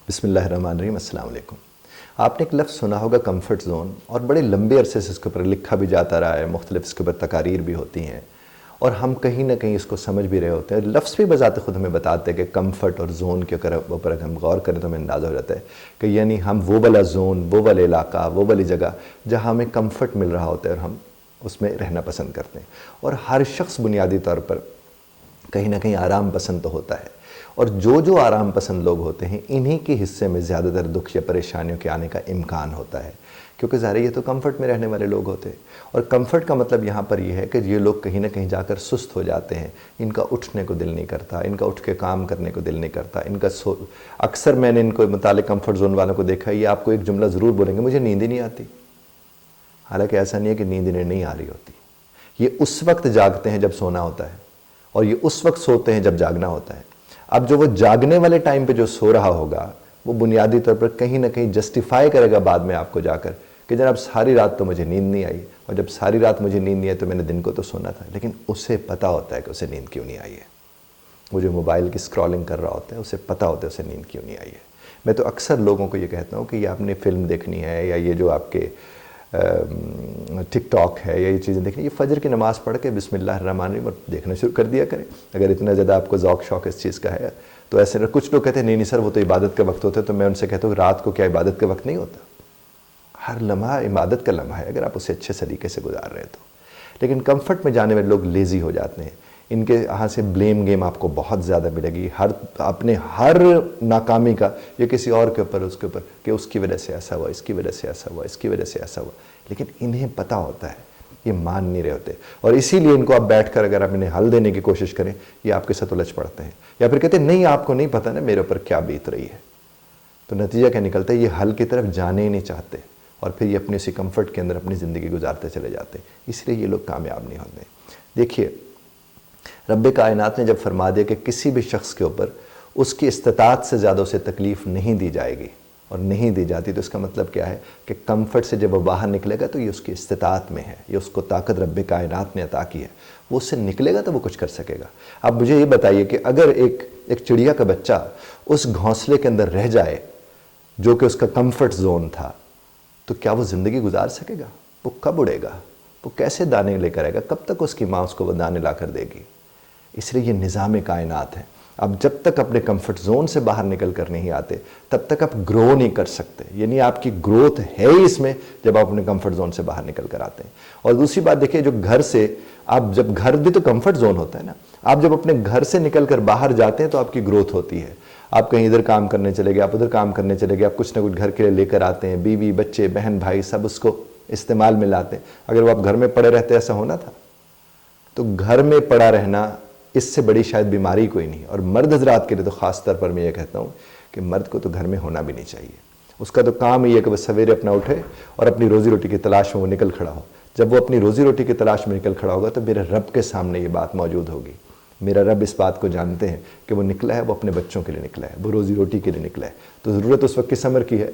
بسم اللہ الرحمن الرحیم، السلام علیکم۔ آپ نے ایک لفظ سنا ہوگا کمفرٹ زون، اور بڑے لمبے عرصے سے اس کے اوپر لکھا بھی جاتا رہا ہے، مختلف اس کے اوپر تقاریر بھی ہوتی ہیں، اور ہم کہیں نہ کہیں اس کو سمجھ بھی رہے ہوتے ہیں۔ لفظ بھی بذات خود ہمیں بتاتے ہیں کہ کمفرٹ اور زون کے اوپر اگر ہم غور کریں تو ہمیں اندازہ ہو جاتا ہے کہ یعنی ہم وہ والا زون، وہ والا علاقہ، وہ والی جگہ جہاں ہمیں کمفرٹ مل رہا ہوتا ہے اور ہم اس میں رہنا پسند کرتے ہیں۔ اور ہر شخص بنیادی طور پر کہیں نہ کہیں آرام پسند تو ہوتا ہے، اور جو آرام پسند لوگ ہوتے ہیں انہی کے حصے میں زیادہ تر دکھ یا پریشانیوں کے آنے کا امکان ہوتا ہے، کیونکہ ظاہر یہ تو کمفرٹ میں رہنے والے لوگ ہوتے ہیں۔ اور کمفرٹ کا مطلب یہاں پر یہ ہے کہ یہ لوگ کہیں نہ کہیں جا کر سست ہو جاتے ہیں، ان کا اٹھنے کو دل نہیں کرتا، ان کا اٹھ کے کام کرنے کو دل نہیں کرتا، اکثر میں نے ان کو متعلق کمفرٹ زون والوں کو دیکھا ہے، یہ آپ کو ایک جملہ ضرور بولیں گے، مجھے نیند ہی نہیں آتی۔ حالانکہ ایسا نہیں ہے کہ نیند انہیں نہیں آ رہی ہوتی، یہ اس وقت جاگتے ہیں جب سونا ہوتا ہے، اور یہ اس وقت سوتے ہیں جب جاگنا ہوتا ہے۔ اب جو وہ جاگنے والے ٹائم پہ جو سو رہا ہوگا وہ بنیادی طور پر کہیں نہ کہیں جسٹیفائی کرے گا بعد میں آپ کو جا کر کہ جناب ساری رات تو مجھے نیند نہیں آئی، اور جب ساری رات مجھے نیند نہیں آئی تو میں نے دن کو تو سونا تھا، لیکن اسے پتہ ہوتا ہے کہ اسے نیند کیوں نہیں آئی ہے۔ وہ جو موبائل کی اسکرولنگ کر رہا ہوتا ہے اسے پتہ ہوتا ہے اسے نیند کیوں نہیں آئی ہے۔ میں تو اکثر لوگوں کو یہ کہتا ہوں کہ یہ آپ نے فلم دیکھنی ہے، یا یہ جو آپ کے ٹک ٹاک ہے، یا یہ چیزیں دیکھیں، یہ فجر کی نماز پڑھ کے بسم اللہ الرحمن الرحیم دیکھنا شروع کر دیا کریں۔ اگر اتنا زیادہ آپ کو ذوق شوق اس چیز کا ہے تو ایسے نہ، کچھ لوگ کہتے ہیں نہیں سر وہ تو عبادت کا وقت ہوتا ہے، تو میں ان سے کہتا ہوں رات کو کیا عبادت کا وقت نہیں ہوتا؟ ہر لمحہ عبادت کا لمحہ ہے اگر آپ اسے اچھے طریقے سے گزار رہے تو۔ لیکن کمفرٹ میں جانے والے لوگ لیزی ہو جاتے ہیں، ان کے یہاں سے بلیم گیم آپ کو بہت زیادہ ملے گی، اپنے ہر ناکامی کا یہ کسی اور کے اوپر، اس کے اوپر کہ اس کی وجہ سے ایسا ہوا، اس کی وجہ سے ایسا ہوا، اس کی وجہ سے ایسا ہوا، لیکن انہیں پتہ ہوتا ہے، یہ مان نہیں رہے ہوتے، اور اسی لیے ان کو آپ بیٹھ کر اگر آپ انہیں حل دینے کی کوشش کریں یہ آپ کے ساتھ الجھ پڑتے ہیں، یا پھر کہتے ہیں نہیں آپ کو نہیں پتہ نا میرے اوپر کیا بیت رہی ہے۔ تو نتیجہ کیا نکلتا ہے؟ یہ حل کی طرف جانے ہی نہیں چاہتے، اور پھر یہ اپنے اسی کمفرٹ کے اندر اپنی زندگی گزارتے چلے جاتے ہیں، اس لیے یہ لوگ کامیاب نہیں ہوتے۔ دیکھیے، رب کائنات نے جب فرما دیا کہ کسی بھی شخص کے اوپر اس کی استطاعت سے زیادہ اسے تکلیف نہیں دی جائے گی اور نہیں دی جاتی، تو اس کا مطلب کیا ہے کہ کمفرٹ سے جب وہ باہر نکلے گا تو یہ اس کی استطاعت میں ہے، یہ اس کو طاقت رب کائنات نے عطا کی ہے، وہ اس سے نکلے گا تو وہ کچھ کر سکے گا۔ اب مجھے یہ بتائیے کہ اگر ایک چڑیا کا بچہ اس گھونسلے کے اندر رہ جائے جو کہ اس کا کمفرٹ زون تھا، تو کیا وہ زندگی گزار سکے گا؟ وہ کب اڑے گا؟ وہ کیسے دانے لے کر آئے گا؟ کب تک اس کی ماں اس کو وہ دانے لا کر دے گی؟ اس لیے یہ نظام کائنات ہے۔ اب جب تک اپنے کمفرٹ زون سے باہر نکل کر نہیں آتے تب تک آپ گرو نہیں کر سکتے، یعنی آپ کی گروتھ ہے ہی اس میں جب آپ اپنے کمفرٹ زون سے باہر نکل کر آتے ہیں۔ اور دوسری بات دیکھیے، جو گھر سے آپ جب گھر بھی تو کمفرٹ زون ہوتا ہے نا، آپ جب اپنے گھر سے نکل کر باہر جاتے ہیں تو آپ کی گروتھ ہوتی ہے۔ آپ کہیں ادھر کام کرنے چلے گئے، آپ ادھر کام کرنے چلے گئے، آپ کچھ نہ کچھ گھر کے لیے لے کر آتے ہیں، بیوی بچے بہن بھائی سب اس کو استعمال میں لاتے ہیں۔ اگر وہ آپ گھر میں پڑے رہتے ایسا ہونا تھا؟ تو گھر میں پڑا رہنا اس سے بڑی شاید بیماری کوئی نہیں، اور مرد حضرات کے لیے تو خاص طور پر میں یہ کہتا ہوں کہ مرد کو تو گھر میں ہونا بھی نہیں چاہیے۔ اس کا تو کام ہی ہے کہ وہ سویرے اپنا اٹھے اور اپنی روزی روٹی کی تلاش میں وہ نکل کھڑا ہو۔ جب وہ اپنی روزی روٹی کی تلاش میں نکل کھڑا ہوگا تو میرے رب کے سامنے یہ بات موجود ہوگی، میرا رب اس بات کو جانتے ہیں کہ وہ نکلا ہے، وہ اپنے بچوں کے لیے نکلا ہے، وہ روزی روٹی کے لیے نکلا ہے۔ تو ضرورت اس وقت کس امر کی ہے؟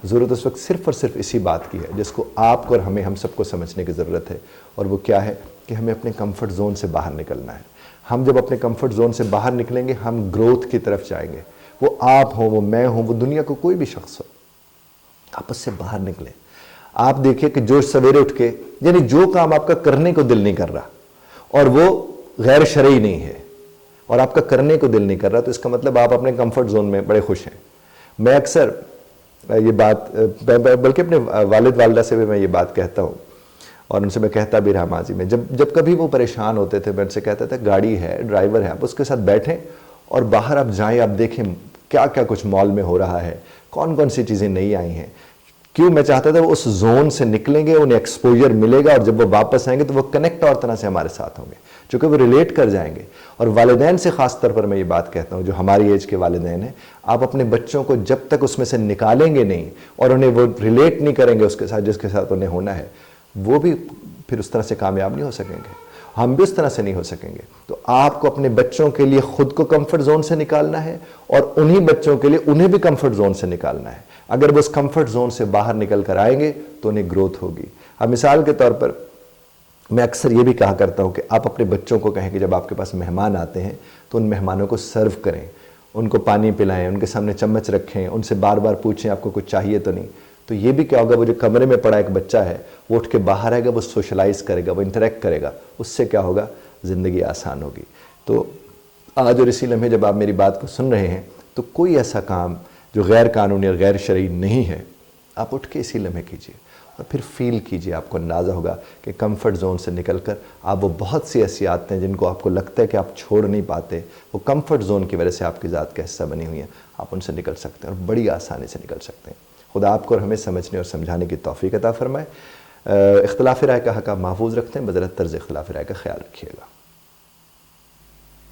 ضرورت اس وقت صرف اور صرف اسی بات کی ہے جس کو آپ کو اور ہم سب کو سمجھنے کی ضرورت ہے، اور وہ کیا ہے کہ ہمیں اپنے کمفرٹ زون سے باہر نکلنا ہے۔ ہم جب اپنے کمفرٹ زون سے باہر نکلیں گے ہم گروتھ کی طرف جائیں گے۔ وہ آپ ہوں، وہ میں ہوں، وہ دنیا کو کوئی بھی شخص ہو، آپ اس سے باہر نکلیں۔ آپ دیکھیں کہ جو سویرے اٹھ کے، یعنی جو کام آپ کا کرنے کو دل نہیں کر رہا اور وہ غیر شرعی نہیں ہے اور آپ کا کرنے کو دل نہیں کر رہا، تو اس کا مطلب آپ اپنے کمفرٹ زون میں بڑے خوش ہیں۔ میں اکثر یہ بات بلکہ اپنے والد والدہ سے بھی میں یہ بات کہتا ہوں، اور ان سے میں کہتا بھی رہا ماضی میں، جب کبھی وہ پریشان ہوتے تھے میں ان سے کہتا تھا گاڑی ہے، ڈرائیور ہے، آپ اس کے ساتھ بیٹھیں اور باہر آپ جائیں، آپ دیکھیں کیا کیا کچھ مال میں ہو رہا ہے، کون کون سی چیزیں نئی آئی ہیں۔ کیوں؟ میں چاہتا تھا وہ اس زون سے نکلیں گے، انہیں ایکسپوجر ملے گا، اور جب وہ واپس آئیں گے تو وہ کنیکٹ اور طرح سے ہمارے ساتھ ہوں گے، چونکہ وہ ریلیٹ کر جائیں گے۔ اور والدین سے خاص طور پر میں یہ بات کہتا ہوں، جو ہماری ایج کے والدین ہیں، آپ اپنے بچوں کو جب تک اس میں سے نکالیں گے نہیں اور انہیں وہ ریلیٹ نہیں کریں گے اس کے ساتھ جس کے ساتھ انہیں ہونا ہے، وہ بھی پھر اس طرح سے کامیاب نہیں ہو سکیں گے، ہم بھی اس طرح سے نہیں ہو سکیں گے۔ تو آپ کو اپنے بچوں کے لیے خود کو کمفرٹ زون سے نکالنا ہے، اور انہی بچوں کے لیے انہیں بھی کمفرٹ زون سے نکالنا ہے۔ اگر وہ اس کمفرٹ زون سے باہر نکل کر آئیں گے تو انہیں گروتھ ہوگی۔ اب مثال کے طور پر میں اکثر یہ بھی کہا کرتا ہوں کہ آپ اپنے بچوں کو کہیں کہ جب آپ کے پاس مہمان آتے ہیں تو ان مہمانوں کو سرو کریں، ان کو پانی پلائیں، ان کے سامنے چمچ رکھیں، ان سے بار بار پوچھیں آپ کو کچھ چاہیے تو نہیں. تو یہ بھی کیا ہوگا، وہ جو کمرے میں پڑا ایک بچہ ہے وہ اٹھ کے باہر آئے گا، وہ سوشلائز کرے گا، وہ انٹریکٹ کرے گا، اس سے کیا ہوگا، زندگی آسان ہوگی. تو آج اور اسی لمحے جب آپ میری بات کو سن رہے ہیں تو کوئی ایسا کام جو غیر قانونی اور غیر شرعی نہیں ہے، آپ اٹھ کے اسی لمحے کیجئے اور پھر فیل کیجئے. آپ کو اندازہ ہوگا کہ کمفرٹ زون سے نکل کر آپ وہ بہت سی ایسی عادتیں ہیں جن کو آپ کو لگتا ہے کہ آپ چھوڑ نہیں پاتے، وہ کمفرٹ زون کی وجہ سے آپ کی ذات کا حصہ بنی ہوئی ہیں، آپ ان سے نکل سکتے ہیں اور بڑی آسانی سے نکل سکتے ہیں. خدا آپ کو اور ہمیں سمجھنے اور سمجھانے کی توفیق عطا فرمائے. اختلاف رائے کا حق آپ محفوظ رکھتے ہیں، بدرت طرز اختلاف رائے کا خیال رکھیے گا.